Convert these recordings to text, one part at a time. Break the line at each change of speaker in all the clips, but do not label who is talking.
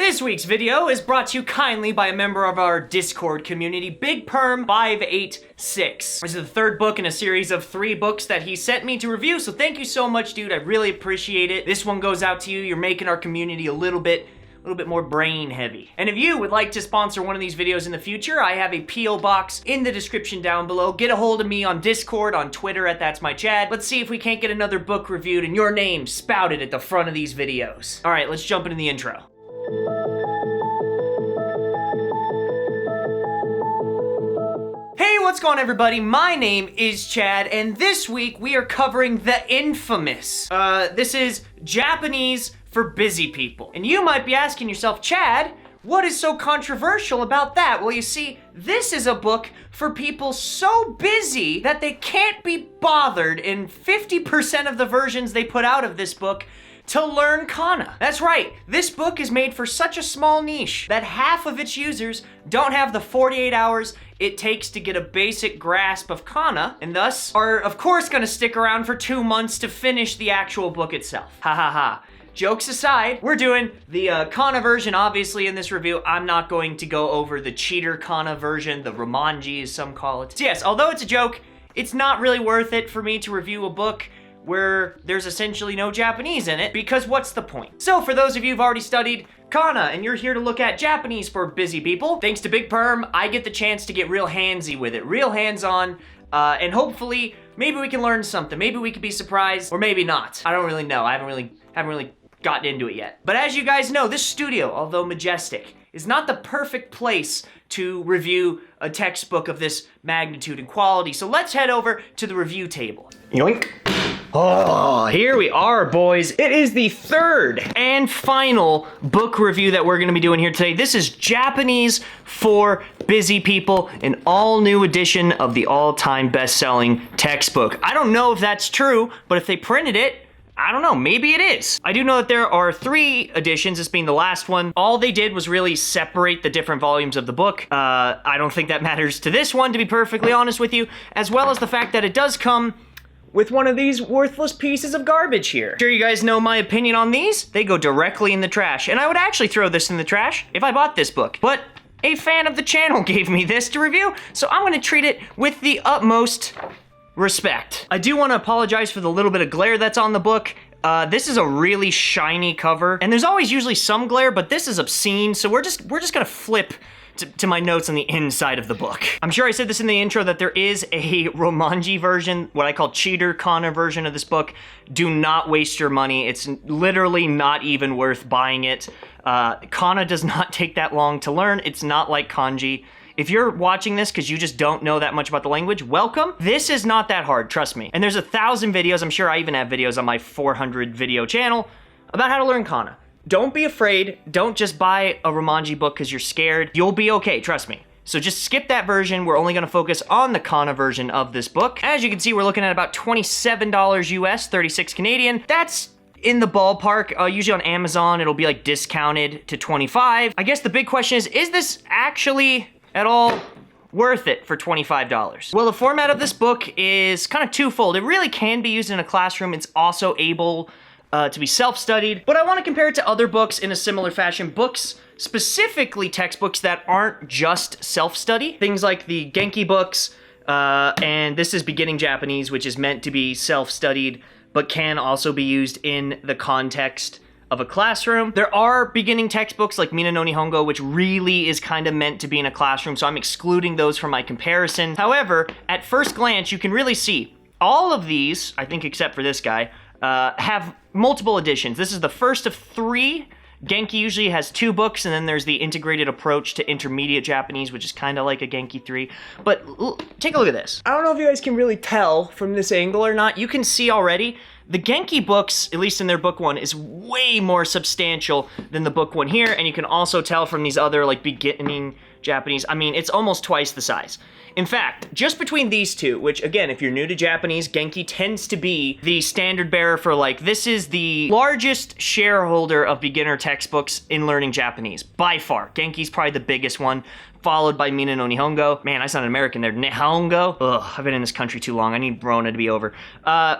This week's video is brought to you kindly by a member of our Discord community, Big Perm 586. This is the third book in a series of 3 books that he sent me to review, so thank you so much, dude. I really appreciate it. This one goes out to you. You're making our community a little bit more brain heavy. And if you would like to sponsor one of these videos in the future, I have a P.O. box in the description down below. Get a hold of me on Discord, on Twitter at That's My Chad. Let's see if we can't get another book reviewed and your name spouted at the front of these videos. All right, let's jump into the intro. Hey, what's going on, everybody? My name is Chad, and this week we are covering the infamous. This is Japanese for busy people. And you might be asking yourself, Chad, what is so controversial about that? Well, you see, this is a book for people so busy that they can't be bothered in 50% of the versions they put out of this book to learn kana. That's right, this book is made for such a small niche that half of its users don't have the 48 hours it takes to get a basic grasp of kana, and thus are of course gonna stick around for 2 months to finish the actual book itself. Ha ha ha. Jokes aside, we're doing the kana version, obviously, in this review. I'm not going to go over the cheater kana version, the romanji as some call it. So yes, although it's a joke, it's not really worth it for me to review a book where there's essentially no Japanese in it, because what's the point? So for those of you who've already studied kana and you're here to look at Japanese for busy people, thanks to Big Perm, I get the chance to get real handsy with it, real hands-on, and hopefully maybe we can learn something. Maybe we could be surprised, or maybe not. I don't really know. I haven't really gotten into it yet. But as you guys know, this studio, although majestic, is not the perfect place to review a textbook of this magnitude and quality. So let's head over to the review table. Yoink. Oh, here we are, boys. It is the third and final book review that we're gonna be doing here today. This is Japanese for Busy People, an all-new edition of the all-time best-selling textbook. I don't know if that's true, but if they printed it, I don't know, maybe it is. I do know that there are 3 editions, this being the last one. All they did was really separate the different volumes of the book. I don't think that matters to this one, to be perfectly honest with you, as well as the fact that it does come with one of these worthless pieces of garbage here. Sure, you guys know my opinion on these. They go directly in the trash, and I would actually throw this in the trash if I bought this book. But a fan of the channel gave me this to review, so I'm gonna treat it with the utmost respect. I do want to apologize for the little bit of glare that's on the book. This is a really shiny cover, and there's always usually some glare, but this is obscene, so we're just gonna flip to my notes on the inside of the book. I'm sure I said this in the intro that there is a romanji version, what I call cheater kana version of this book. Do not waste your money. It's literally not even worth buying it. Kana does not take that long to learn. It's not like kanji. If you're watching this because you just don't know that much about the language, welcome. This is not that hard, trust me. And there's 1,000 videos, I'm sure I even have videos on my 400 video channel about how to learn kana. Don't be afraid. Don't just buy a romanji book because you're scared. You'll be okay, trust me. So just skip that version. We're only gonna focus on the kana version of this book. As you can see, we're looking at about $27 US, 36 Canadian. That's in the ballpark. Usually on Amazon, it'll be like discounted to 25. I guess the big question is this actually at all worth it for $25? Well, the format of this book is kind of twofold. It really can be used in a classroom. It's also able to be self-studied, but I want to compare it to other books in a similar fashion. Books, specifically textbooks that aren't just self-study. Things like the Genki books, and this is Beginning Japanese, which is meant to be self-studied, but can also be used in the context of a classroom. There are beginning textbooks like Mina no Nihongo, which really is kind of meant to be in a classroom, so I'm excluding those from my comparison. However, at first glance, you can really see all of these, I think except for this guy, have multiple editions. This is the first of 3. Genki usually has 2 books, and then there's the integrated approach to intermediate Japanese, which is kind of like a Genki 3. But take a look at this. I don't know if you guys can really tell from this angle or not. You can see already the Genki books, at least in their book 1, is way more substantial than the book 1 here, and you can also tell from these other like beginning Japanese. I mean, it's almost twice the size. In fact, just between these two, which again, if you're new to Japanese, Genki tends to be the standard bearer for like, this is the largest shareholder of beginner textbooks in learning Japanese, by far. Genki's probably the biggest one, followed by Mina no Nihongo. Man, I sound American there. Nihongo? Ugh, I've been in this country too long. I need Rona to be over.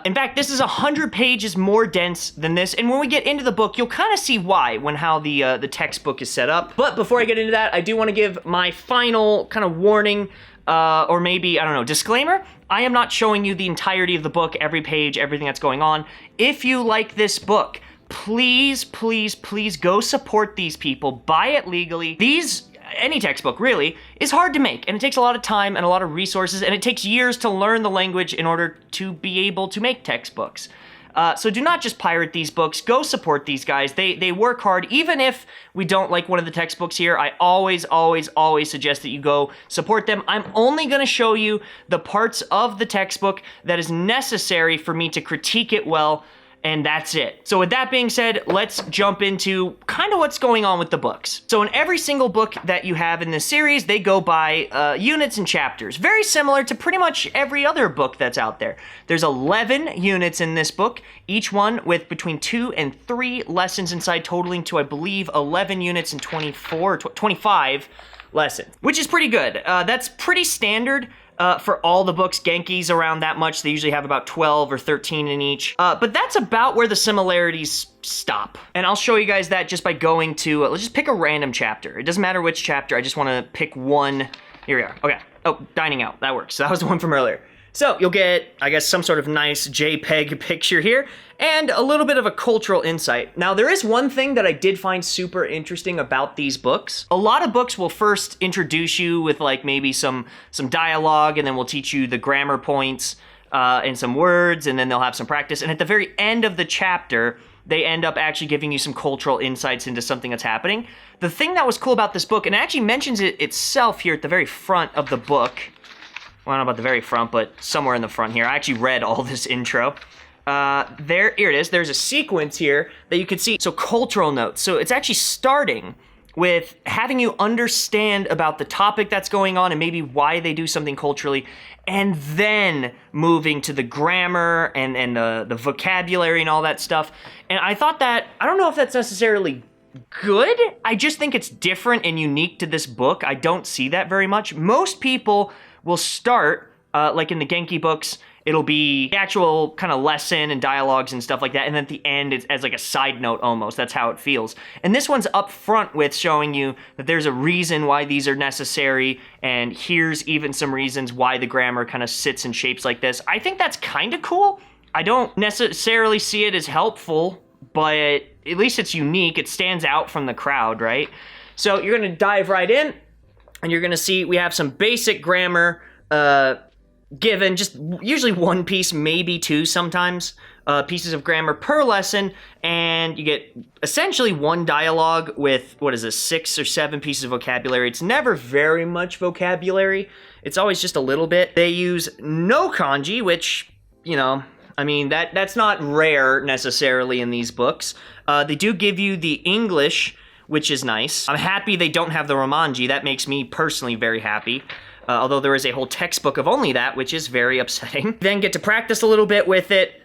In fact, this is 100 pages more dense than this, and when we get into the book, you'll kind of see why when how the textbook is set up. But before I get into that, I do want to give my final kind of warning, or maybe, I don't know, disclaimer. I am not showing you the entirety of the book, every page, everything that's going on. If you like this book, please, please, please go support these people. Buy it legally. Any textbook really, is hard to make, and it takes a lot of time and a lot of resources, and it takes years to learn the language in order to be able to make textbooks. So do not just pirate these books, go support these guys. They work hard. Even if we don't like one of the textbooks here, I always, always, always suggest that you go support them. I'm only gonna show you the parts of the textbook that is necessary for me to critique it well, and that's it. So with that being said, let's jump into kind of what's going on with the books. So in every single book that you have in this series, they go by units and chapters. Very similar to pretty much every other book that's out there. There's 11 units in this book, each one with between 2 and 3 lessons inside, totaling to, I believe, 11 units and 25 lessons, which is pretty good. That's pretty standard. For all the books. Genki's around that much. They usually have about 12 or 13 in each. But that's about where the similarities stop. And I'll show you guys that just by going to, let's just pick a random chapter. It doesn't matter which chapter, I just want to pick one. Here we are. Okay. Oh, dining out. That works. That was the one from earlier. So you'll get, I guess, some sort of nice JPEG picture here and a little bit of a cultural insight. Now, there is one thing that I did find super interesting about these books. A lot of books will first introduce you with like maybe some dialogue, and then we'll teach you the grammar points and some words, and then they'll have some practice. And at the very end of the chapter, they end up actually giving you some cultural insights into something that's happening. The thing that was cool about this book, and it actually mentions it itself here at the very front of the book. Well, I don't know about the very front, but somewhere in the front here. I actually read all this intro. Here it is. There's a sequence here that you can see. So cultural notes. So it's actually starting with having you understand about the topic that's going on and maybe why they do something culturally, and then moving to the grammar and the vocabulary and all that stuff. And I thought that, I don't know if that's necessarily good. I just think it's different and unique to this book. I don't see that very much. Most people will start, like in the Genki books, it'll be the actual kind of lesson and dialogues and stuff like that, and then at the end it's as like a side note almost. That's how it feels. And this one's up front with showing you that there's a reason why these are necessary, and here's even some reasons why the grammar kind of sits in shapes like this. I think that's kind of cool. I don't necessarily see it as helpful, but at least it's unique. It stands out from the crowd, right? So you're gonna dive right in, and you're gonna see we have some basic grammar given, just usually one piece, maybe two sometimes, pieces of grammar per lesson, and you get essentially one dialogue with, 6 or 7 pieces of vocabulary. It's never very much vocabulary. It's always just a little bit. They use no kanji, which, you know, I mean, that's not rare necessarily in these books. They do give you the English, which is nice. I'm happy they don't have the Romanji. That makes me personally very happy. Although there is a whole textbook of only that, which is very upsetting. Then get to practice a little bit with it.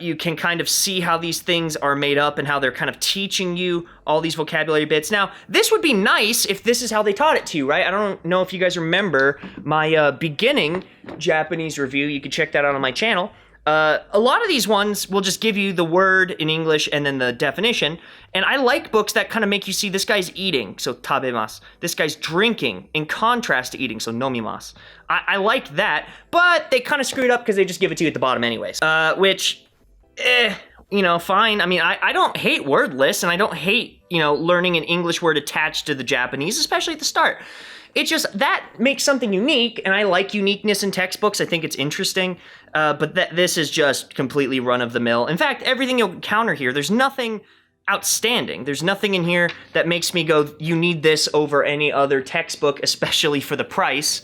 You can kind of see how these things are made up and how they're kind of teaching you all these vocabulary bits. Now, this would be nice if this is how they taught it to you, right? I don't know if you guys remember my beginning Japanese review. You can check that out on my channel. A lot of these ones will just give you the word in English and then the definition. And I like books that kind of make you see this guy's eating, so tabemasu. This guy's drinking, in contrast to eating, so nomimasu. I like that, but they kind of screwed up because they just give it to you at the bottom anyways. Which, you know, fine. I mean, I don't hate word lists, and I don't hate, you know, learning an English word attached to the Japanese, especially at the start. It's just, that makes something unique, and I like uniqueness in textbooks. I think it's interesting, but this is just completely run-of-the-mill. In fact, everything you'll encounter here, there's nothing outstanding. There's nothing in here that makes me go, you need this over any other textbook, especially for the price.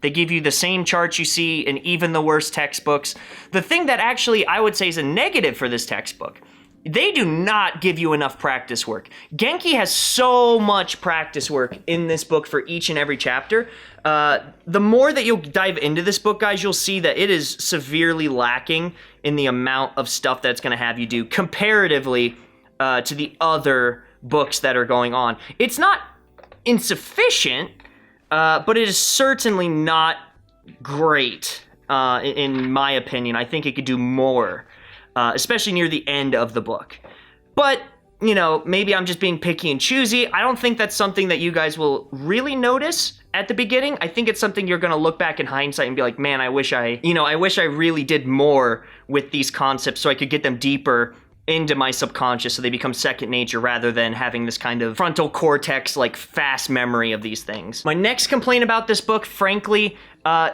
They give you the same charts you see in even the worst textbooks. The thing that actually I would say is a negative for this textbook they do not give you enough practice work. Genki has so much practice work in this book for each and every chapter. The more that you'll dive into this book, guys, you'll see that it is severely lacking in the amount of stuff that's going to have you do comparatively to the other books that are going on. It's not insufficient, but it is certainly not great, in my opinion. I think it could do more. Especially near the end of the book. But, you know, maybe I'm just being picky and choosy. I don't think that's something that you guys will really notice at the beginning. I think it's something you're going to look back in hindsight and be like, man, I wish I really did more with these concepts so I could get them deeper into my subconscious so they become second nature rather than having this kind of frontal cortex, like fast memory of these things. My next complaint about this book, frankly,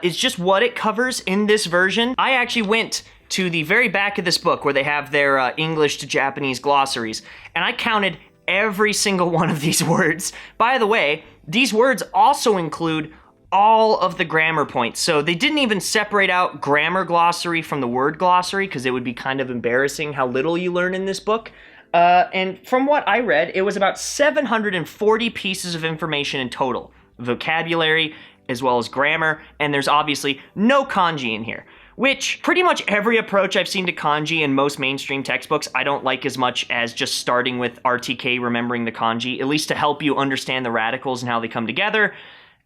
is just what it covers in this version. I actually went to the very back of this book where they have their English to Japanese glossaries, and I counted every single one of these words. By the way, these words also include all of the grammar points. So they didn't even separate out grammar glossary from the word glossary because it would be kind of embarrassing how little you learn in this book. And from what I read, it was about 740 pieces of information in total. Vocabulary as well as grammar, and there's obviously no kanji in here. Which, pretty much every approach I've seen to kanji in most mainstream textbooks, I don't like as much as just starting with RTK, remembering the kanji, at least to help you understand the radicals and how they come together,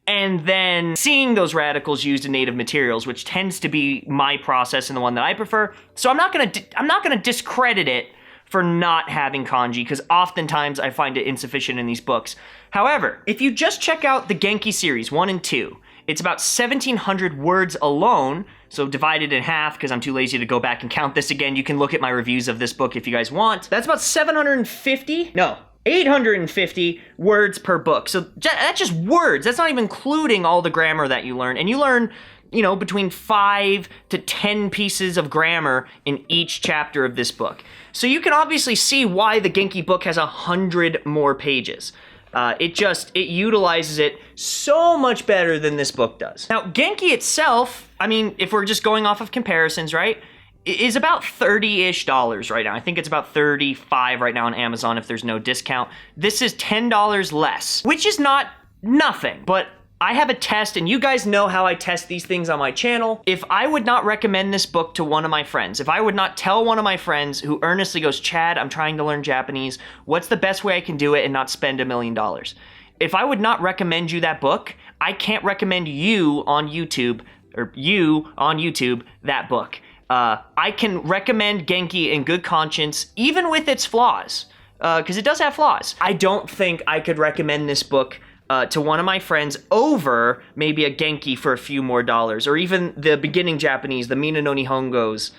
and then seeing those radicals used in native materials, which tends to be my process and the one that I prefer. So I'm not gonna discredit it for not having kanji, because oftentimes I find it insufficient in these books. However, if you just check out the Genki series 1 and 2, it's about 1,700 words alone, so divided in half, because I'm too lazy to go back and count this again. You can look at my reviews of this book if you guys want. That's about 850 words per book. So that's just words. That's not even including all the grammar that you learn. And you learn, you know, between 5 to 10 pieces of grammar in each chapter of this book. So you can obviously see why the Genki book has 100 more pages. It utilizes it so much better than this book does. Now, Genki itself, I mean, if we're just going off of comparisons, right, is about $30-ish right now. I think it's about $35 right now on Amazon if there's no discount. This is $10 less, which is not nothing, but I have a test, and you guys know how I test these things on my channel. If I would not recommend this book to one of my friends, if I would not tell one of my friends who earnestly goes, Chad, I'm trying to learn Japanese, what's the best way I can do it and not spend $1 million? If I would not recommend you that book, I can't recommend you on YouTube that book. I can recommend Genki in good conscience, even with its flaws, because it does have flaws. I don't think I could recommend this book to one of my friends over maybe a Genki for a few more dollars, or even the beginning Japanese, the Mina no Nihongos.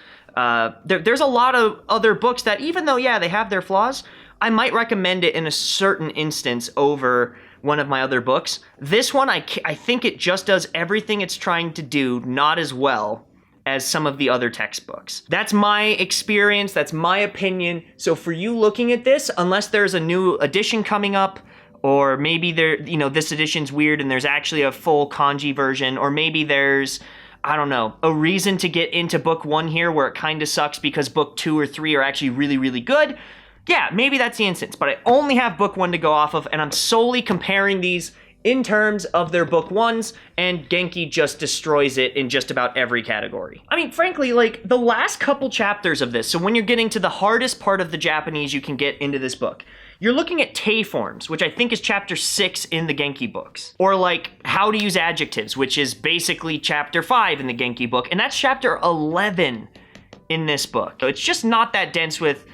There's a lot of other books that, even though, yeah, they have their flaws, I might recommend it in a certain instance over one of my other books. This one, I think it just does everything it's trying to do, not as well as some of the other textbooks. That's my experience, that's my opinion. So for you looking at this, unless there's a new edition coming up, or maybe this edition's weird and there's actually a full kanji version, or maybe there's, I don't know, a reason to get into book 1 here where it kind of sucks because book 2 or 3 are actually really, really good. Yeah, maybe that's the instance, but I only have book 1 to go off of, and I'm solely comparing these in terms of their book 1s, and Genki just destroys it in just about every category. I mean, frankly, like, the last couple chapters of this, so when you're getting to the hardest part of the Japanese you can get into this book, you're looking at te forms, which I think is chapter 6 in the Genki books. Or like how to use adjectives, which is basically chapter 5 in the Genki book. And that's chapter 11 in this book. So it's just not that dense with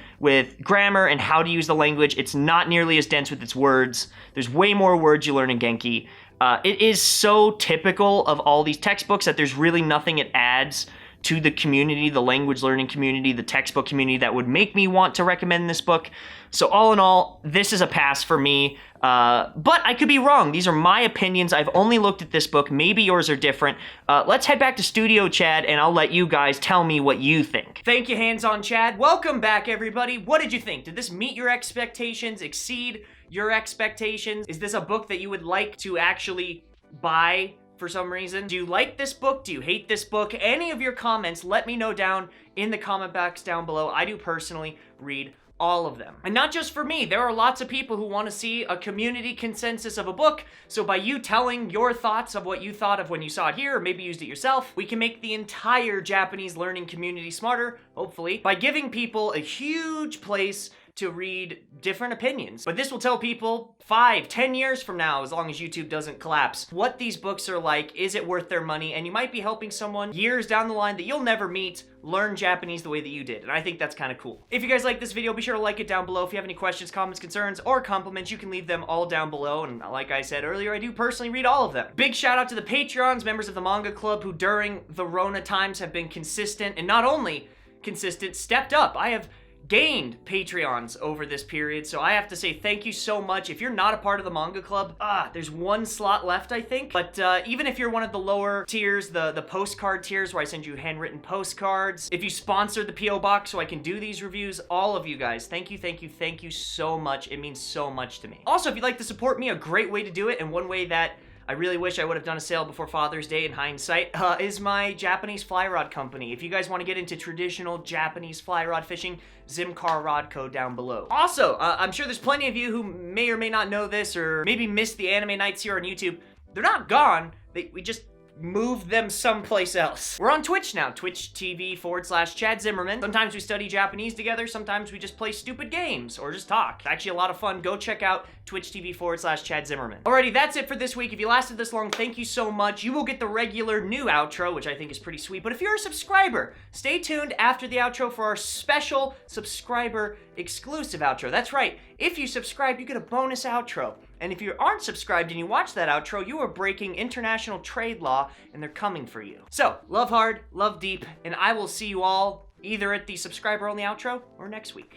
grammar and how to use the language. It's not nearly as dense with its words. There's way more words you learn in Genki. It is so typical of all these textbooks that there's really nothing it adds to the community, the language learning community, the textbook community that would make me want to recommend this book. So all in all, this is a pass for me, but I could be wrong. These are my opinions. I've only looked at this book. Maybe yours are different. Let's head back to Studio Chad, and I'll let you guys tell me what you think. Thank you, Hands-On Chad. Welcome back, everybody. What did you think? Did this meet your expectations, exceed your expectations? Is this a book that you would like to actually buy for some reason? Do you like this book? Do you hate this book? Any of your comments, let me know down in the comment box down below. I do personally read all of them. And not just for me, there are lots of people who want to see a community consensus of a book, so by you telling your thoughts of what you thought of when you saw it here, or maybe used it yourself, we can make the entire Japanese learning community smarter, hopefully, by giving people a huge place to read different opinions. But this will tell people 5, 10 years from now, as long as YouTube doesn't collapse, what these books are like, is it worth their money, and you might be helping someone years down the line that you'll never meet learn Japanese the way that you did, and I think that's kind of cool. If you guys like this video, be sure to like it down below. If you have any questions, comments, concerns, or compliments, you can leave them all down below, and like I said earlier, I do personally read all of them. Big shout out to the Patreons, members of the Manga Club, who during the Rona times have been consistent, and not only consistent, stepped up. I have gained Patreons over this period, so I have to say thank you so much. If you're not a part of the Manga Club, there's one slot left, I think, but even if you're one of the lower tiers, the postcard tiers where I send you handwritten postcards, if you sponsor the P.O. Box so I can do these reviews, all of you guys, thank you so much. It means so much to me. Also, if you'd like to support me, a great way to do it, and one way that I really wish I would have done a sale before Father's Day in hindsight, is my Japanese fly rod company. If you guys want to get into traditional Japanese fly rod fishing, Zimcar Rod Co. down below. Also, I'm sure there's plenty of you who may or may not know this, or maybe missed the anime nights here on YouTube. They're not gone. We just moved them someplace else. We're on Twitch now, Twitch TV/Chad Zimmerman. Sometimes we study Japanese together, sometimes we just play stupid games or just talk. It's actually a lot of fun. Go check out Twitch TV/Chad Zimmerman. Alrighty, that's it for this week. If you lasted this long, thank you so much. You will get the regular new outro, which I think is pretty sweet. But if you're a subscriber, stay tuned after the outro for our special subscriber exclusive outro. That's right. If you subscribe, you get a bonus outro. And if you aren't subscribed and you watch that outro, you are breaking international trade law, and they're coming for you. So, love hard, love deep, and I will see you all either at the subscriber-only outro or next week.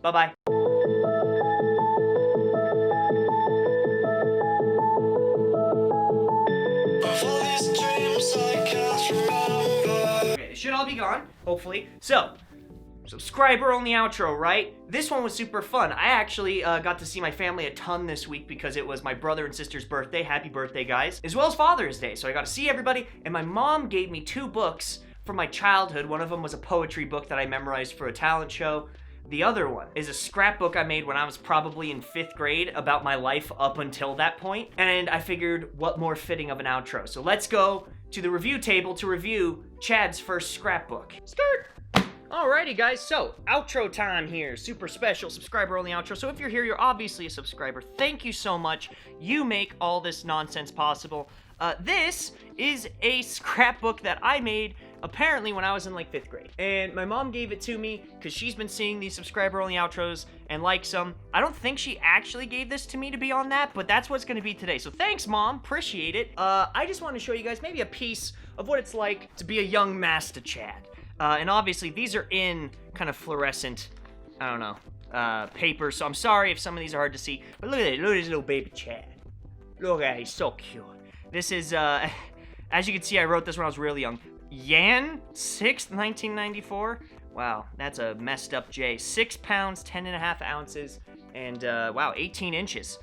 Bye-bye. Okay, it should all be gone, hopefully. So, subscriber only outro, right? This one was super fun. I actually got to see my family a ton this week because it was my brother and sister's birthday. Happy birthday, guys. As well as Father's Day. So I got to see everybody, and my mom gave me 2 books from my childhood. One of them was a poetry book that I memorized for a talent show. The other one is a scrapbook I made when I was probably in 5th grade about my life up until that point. And I figured, what more fitting of an outro? So let's go to the review table to review Chad's first scrapbook. Skirt! Alrighty guys, so outro time here. Super special subscriber only outro. So if you're here, you're obviously a subscriber. Thank you so much. You make all this nonsense possible. This is a scrapbook that I made apparently when I was in like 5th grade. And my mom gave it to me because she's been seeing these subscriber only outros and likes them. I don't think she actually gave this to me to be on that, but that's what's gonna be today. So thanks, Mom, appreciate it. I just want to show you guys maybe a piece of what it's like to be a young Master Chad. And obviously, these are in kind of fluorescent, I don't know, paper, so I'm sorry if some of these are hard to see, but look at it, look at this little baby Chad. Look at it, he's so cute. This is, as you can see, I wrote this when I was really young. Jan 6th, 1994. Wow, that's a messed up J. 6 pounds, 10.5 ounces, and, wow, 18 inches.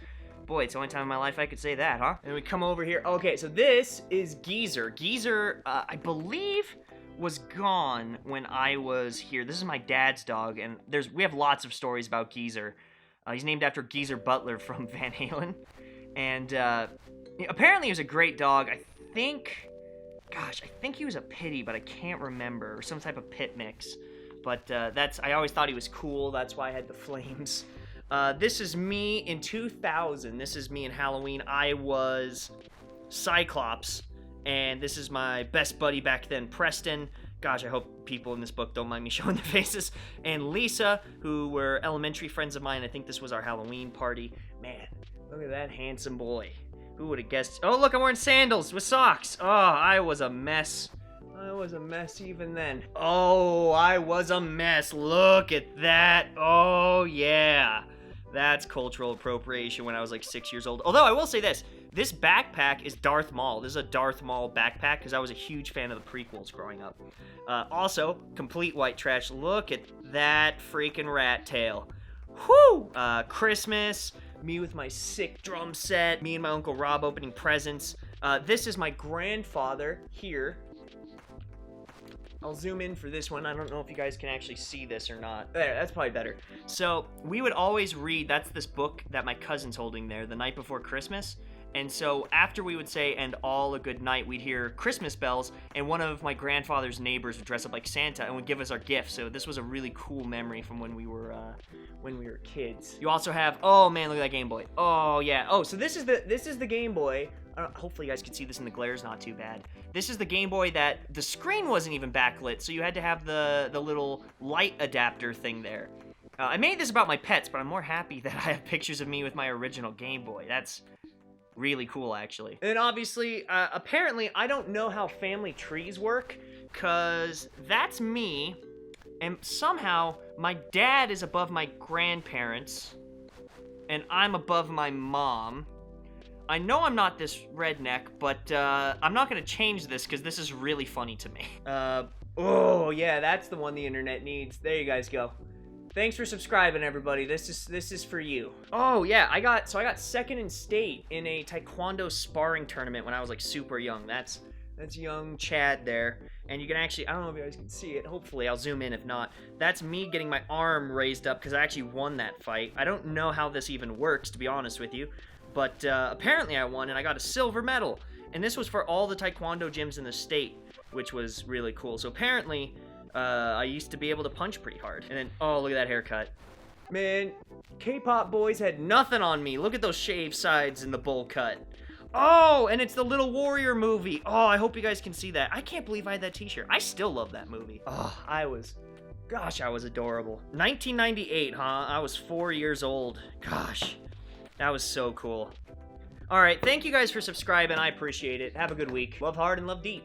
Boy, it's the only time in my life I could say that, huh? And we come over here. Okay, so this is Geezer. Geezer, I believe, was gone when I was here. This is my dad's dog, and we have lots of stories about Geezer. He's named after Geezer Butler from Van Halen, and apparently he was a great dog. I think he was a pity, but I can't remember, or some type of pit mix. But I always thought he was cool. That's why I had the flames. This is me in 2000. This is me in Halloween. I was Cyclops. And this is my best buddy back then, Preston. Gosh, I hope people in this book don't mind me showing their faces. And Lisa, who were elementary friends of mine. I think this was our Halloween party. Man, look at that handsome boy. Who would have guessed? Oh, look, I'm wearing sandals with socks. Oh, I was a mess. I was a mess even then. Oh, I was a mess. Look at that. Oh, yeah. That's cultural appropriation when I was like 6 years old. Although, I will say this. This backpack is Darth Maul. This is a Darth Maul backpack because I was a huge fan of the prequels growing up. Also, complete white trash. Look at that freaking rat tail. Whoo! Christmas, me with my sick drum set, me and my Uncle Rob opening presents. This is my grandfather here. I'll zoom in for this one. I don't know if you guys can actually see this or not. There, that's probably better. So we would always read, that's this book that my cousin's holding there, The Night Before Christmas. And so after we would say, "and all a good night," we'd hear Christmas bells, and one of my grandfather's neighbors would dress up like Santa and would give us our gifts. So this was a really cool memory from when we were kids. You also have, oh man, look at that Game Boy. Oh yeah. Oh, so this is the Game Boy. Hopefully you guys can see this and the glare's not too bad. This is the Game Boy that the screen wasn't even backlit, so you had to have the little light adapter thing there. I made this about my pets, but I'm more happy that I have pictures of me with my original Game Boy. That's really cool, actually. And then obviously, apparently, I don't know how family trees work, because that's me, and somehow my dad is above my grandparents, and I'm above my mom. I know I'm not this redneck, but I'm not going to change this, because this is really funny to me. Oh, yeah, that's the one the internet needs. There you guys go. Thanks for subscribing, everybody. This is for you. Oh yeah, I got second in state in a taekwondo sparring tournament when I was like super young. That's young Chad there, and you can actually, I don't know if you guys can see it. Hopefully, I'll zoom in. If not, that's me getting my arm raised up because I actually won that fight. I don't know how this even works, to be honest with you, but apparently I won and I got a silver medal. And this was for all the taekwondo gyms in the state, which was really cool. So apparently, I used to be able to punch pretty hard. And then, oh, look at that haircut. Man, K-pop boys had nothing on me. Look at those shaved sides and the bowl cut. Oh, and it's the Little Warrior movie. Oh, I hope you guys can see that. I can't believe I had that t-shirt. I still love that movie. Oh, I was adorable. 1998, huh? I was 4 years old. Gosh, that was so cool. All right, thank you guys for subscribing. I appreciate it. Have a good week. Love hard and love deep.